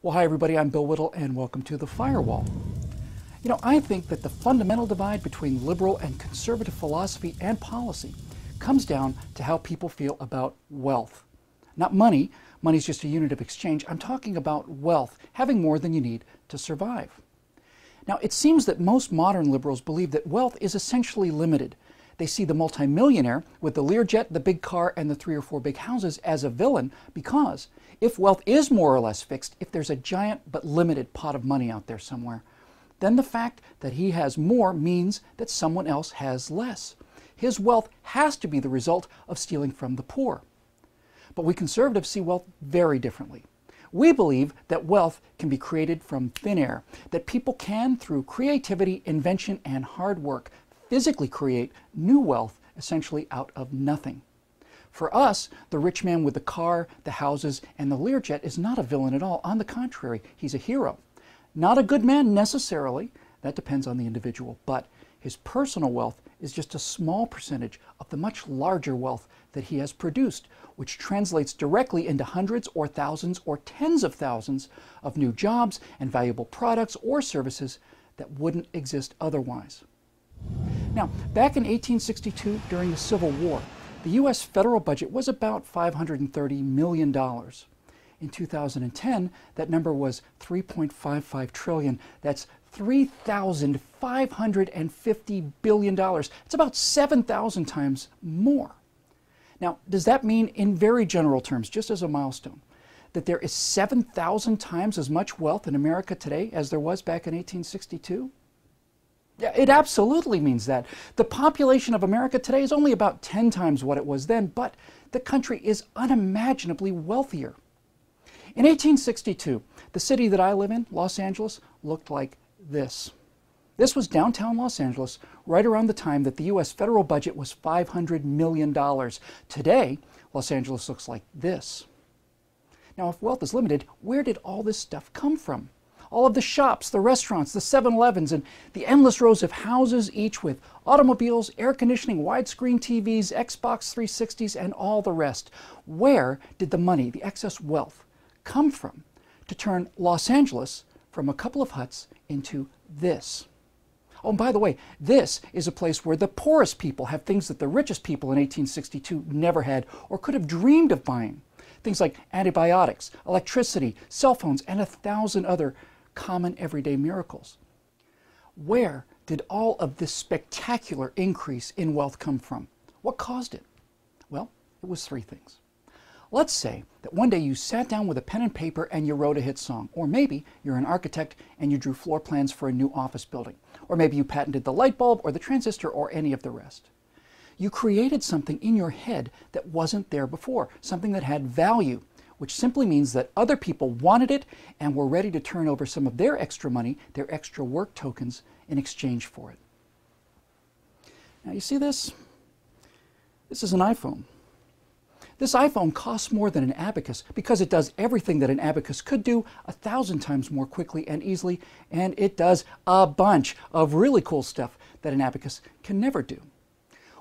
Well, hi everybody, I'm Bill Whittle and welcome to the Firewall. I think that the fundamental divide between liberal and conservative philosophy and policy comes down to how people feel about wealth. Not money. Money's just a unit of exchange. I'm talking about wealth, having more than you need to survive. Now, it seems that most modern liberals believe that wealth is essentially limited. They see the multimillionaire with the Learjet, the big car, and the 3 or 4 big houses as a villain because if wealth is more or less fixed, if there's a giant but limited pot of money out there somewhere, then the fact that he has more means that someone else has less. His wealth has to be the result of stealing from the poor. But we conservatives see wealth very differently. We believe that wealth can be created from thin air, that people can, through creativity, invention, and hard work, physically create new wealth essentially out of nothing. For us, the rich man with the car, the houses, and the Learjet is not a villain at all. On the contrary, he's a hero. Not a good man necessarily, that depends on the individual, but his personal wealth is just a small percentage of the much larger wealth that he has produced, which translates directly into hundreds or thousands or tens of thousands of new jobs and valuable products or services that wouldn't exist otherwise. Now, back in 1862, during the Civil War, the U.S. federal budget was about $530 million. In 2010, that number was $3.55 trillion. That's $3,550 billion. It's about 7,000 times more. Now, does that mean, in very general terms, just as a milestone, that there is 7,000 times as much wealth in America today as there was back in 1862? Yeah, it absolutely means that. The population of America today is only about 10 times what it was then, but the country is unimaginably wealthier. In 1862, the city that I live in, Los Angeles, looked like this. This was downtown Los Angeles right around the time that the U.S. federal budget was $500 million. Today, Los Angeles looks like this. Now, if wealth is limited, where did all this stuff come from? All of the shops, the restaurants, the 7-Elevens, and the endless rows of houses, each with automobiles, air conditioning, widescreen TVs, Xbox 360s, and all the rest. Where did the money, the excess wealth, come from to turn Los Angeles from a couple of huts into this? Oh, and by the way, this is a place where the poorest people have things that the richest people in 1862 never had or could have dreamed of buying. Things like antibiotics, electricity, cell phones, and 1,000 other common everyday miracles. Where did all of this spectacular increase in wealth come from? What caused it? Well, it was 3 things. Let's say that one day you sat down with a pen and paper and you wrote a hit song. Or maybe you're an architect and you drew floor plans for a new office building. Or maybe you patented the light bulb or the transistor or any of the rest. You created something in your head that wasn't there before, something that had value, which simply means that other people wanted it and were ready to turn over some of their extra money, their extra work tokens, in exchange for it. Now you see this? This is an iPhone. This iPhone costs more than an abacus because it does everything that an abacus could do 1,000 times more quickly and easily, and it does a bunch of really cool stuff that an abacus can never do.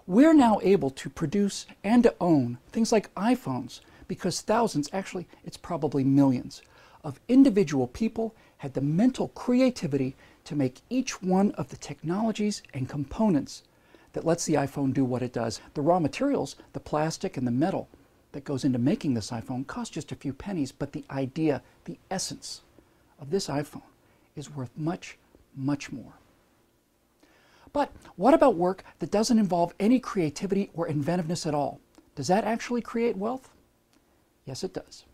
We're now able to produce and to own things like iPhones because thousands, actually it's probably millions, of individual people had the mental creativity to make each one of the technologies and components that lets the iPhone do what it does. The raw materials, the plastic and the metal that goes into making this iPhone cost just a few pennies, but the idea, the essence of this iPhone is worth much, much more. But what about work that doesn't involve any creativity or inventiveness at all? Does that actually create wealth? Yes, it does.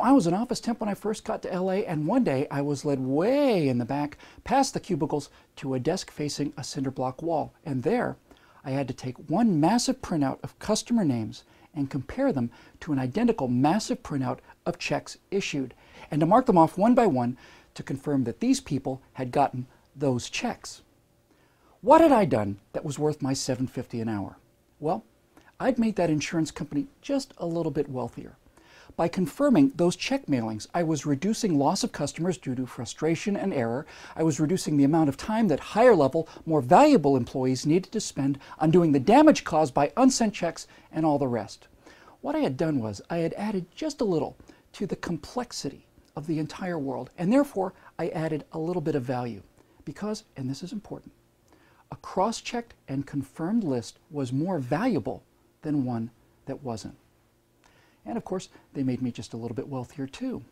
I was an office temp when I first got to LA, and one day I was led way in the back, past the cubicles, to a desk facing a cinder block wall. And there, I had to take one massive printout of customer names and compare them to an identical massive printout of checks issued, and to mark them off one by one to confirm that these people had gotten those checks. What had I done that was worth my $7.50 an hour? Well, I'd made that insurance company just a little bit wealthier. By confirming those check mailings, I was reducing loss of customers due to frustration and error. I was reducing the amount of time that higher level, more valuable employees needed to spend undoing the damage caused by unsent checks and all the rest. What I had done was I had added just a little to the complexity of the entire world, and therefore I added a little bit of value because, and this is important, a cross-checked and confirmed list was more valuable than one that wasn't. And of course, they made me just a little bit wealthier too.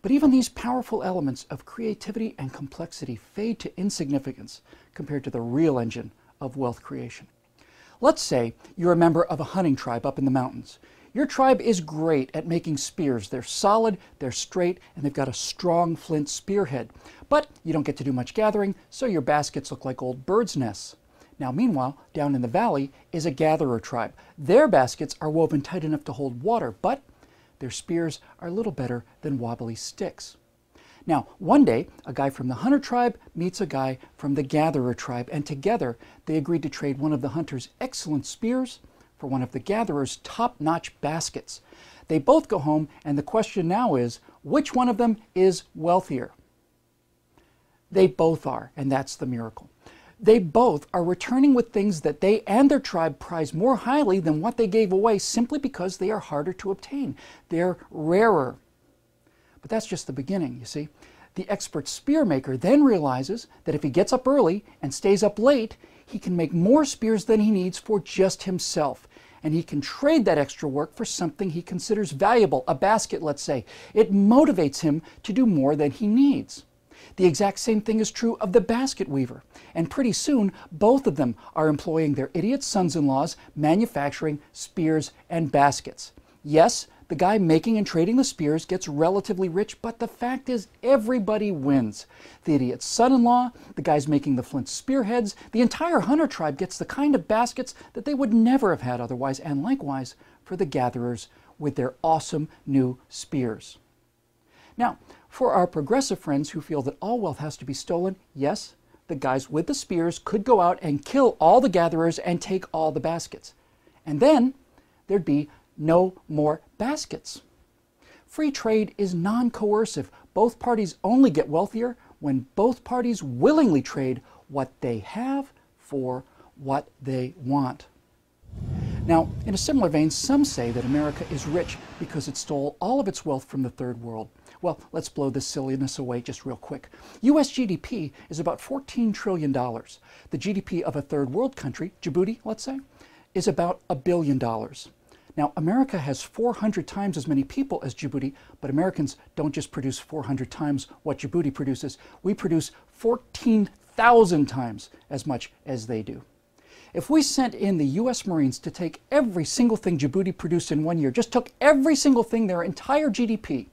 But even these powerful elements of creativity and complexity fade to insignificance compared to the real engine of wealth creation. Let's say you're a member of a hunting tribe up in the mountains. Your tribe is great at making spears. They're solid, they're straight, and they've got a strong flint spearhead. But you don't get to do much gathering, so your baskets look like old birds' nests. Now, meanwhile, down in the valley is a gatherer tribe. Their baskets are woven tight enough to hold water, but their spears are little better than wobbly sticks. Now, one day, a guy from the hunter tribe meets a guy from the gatherer tribe, and together they agreed to trade one of the hunter's excellent spears for one of the gatherer's top-notch baskets. They both go home, and the question now is, which one of them is wealthier? They both are, and that's the miracle. They both are returning with things that they and their tribe prize more highly than what they gave away simply because they are harder to obtain. They're rarer. But that's just the beginning, you see. The expert spear maker then realizes that if he gets up early and stays up late, he can make more spears than he needs for just himself. And he can trade that extra work for something he considers valuable, a basket, let's say. It motivates him to do more than he needs. The exact same thing is true of the basket weaver. And pretty soon, both of them are employing their idiot sons-in-laws manufacturing spears and baskets. Yes, the guy making and trading the spears gets relatively rich, but the fact is everybody wins. The idiot son-in-law, the guys making the flint spearheads, the entire hunter tribe gets the kind of baskets that they would never have had otherwise, and likewise for the gatherers with their awesome new spears. Now, for our progressive friends who feel that all wealth has to be stolen, yes, the guys with the spears could go out and kill all the gatherers and take all the baskets. And then there'd be no more baskets. Free trade is non-coercive. Both parties only get wealthier when both parties willingly trade what they have for what they want. Now, in a similar vein, some say that America is rich because it stole all of its wealth from the third world. Well, let's blow this silliness away just real quick. U.S. GDP is about $14 trillion. The GDP of a third world country, Djibouti, let's say, is about $1 billion. Now, America has 400 times as many people as Djibouti, but Americans don't just produce 400 times what Djibouti produces. We produce 14,000 times as much as they do. If we sent in the U.S. Marines to take every single thing Djibouti produced in 1 year, just took every single thing, their entire GDP,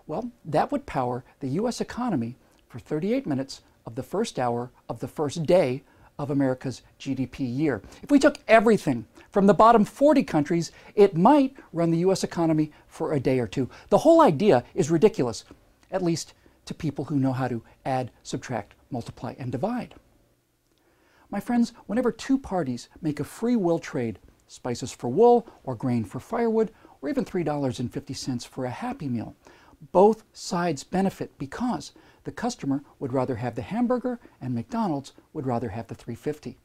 well, that would power the U.S. economy for 38 minutes of the first hour of the first day of America's GDP year. If we took everything from the bottom 40 countries, it might run the U.S. economy for a day or two. The whole idea is ridiculous, at least to people who know how to add, subtract, multiply, and divide. My friends, whenever two parties make a free will trade, spices for wool, or grain for firewood, or even $3.50 for a Happy Meal, both sides benefit because the customer would rather have the hamburger and McDonald's would rather have the $3.50.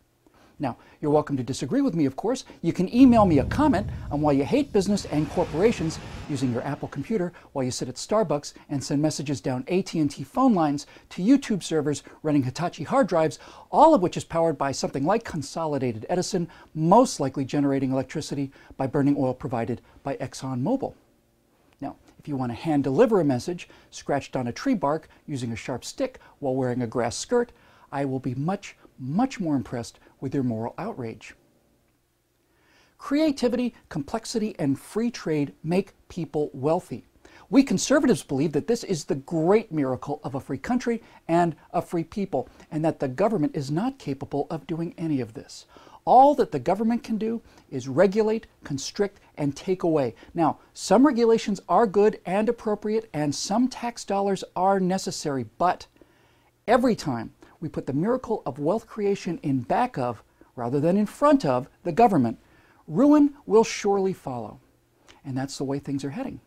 Now, you're welcome to disagree with me, of course. You can email me a comment on why you hate business and corporations using your Apple computer while you sit at Starbucks and send messages down AT&T phone lines to YouTube servers running Hitachi hard drives, all of which is powered by something like Consolidated Edison, most likely generating electricity by burning oil provided by ExxonMobil. Now, if you want to hand deliver a message scratched on a tree bark using a sharp stick while wearing a grass skirt, I will be much more impressed with your moral outrage. Creativity, complexity, and free trade make people wealthy. We conservatives believe that this is the great miracle of a free country and a free people, and that the government is not capable of doing any of this. All that the government can do is regulate, constrict, and take away. Now, some regulations are good and appropriate, and some tax dollars are necessary, but every time we put the miracle of wealth creation in back of, rather than in front of, the government, ruin will surely follow. And that's the way things are heading.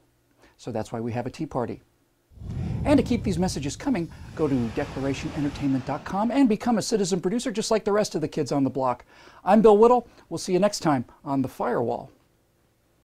So that's why we have a Tea Party. And to keep these messages coming, go to declarationentertainment.com and become a citizen producer just like the rest of the kids on the block. I'm Bill Whittle. We'll see you next time on The Firewall.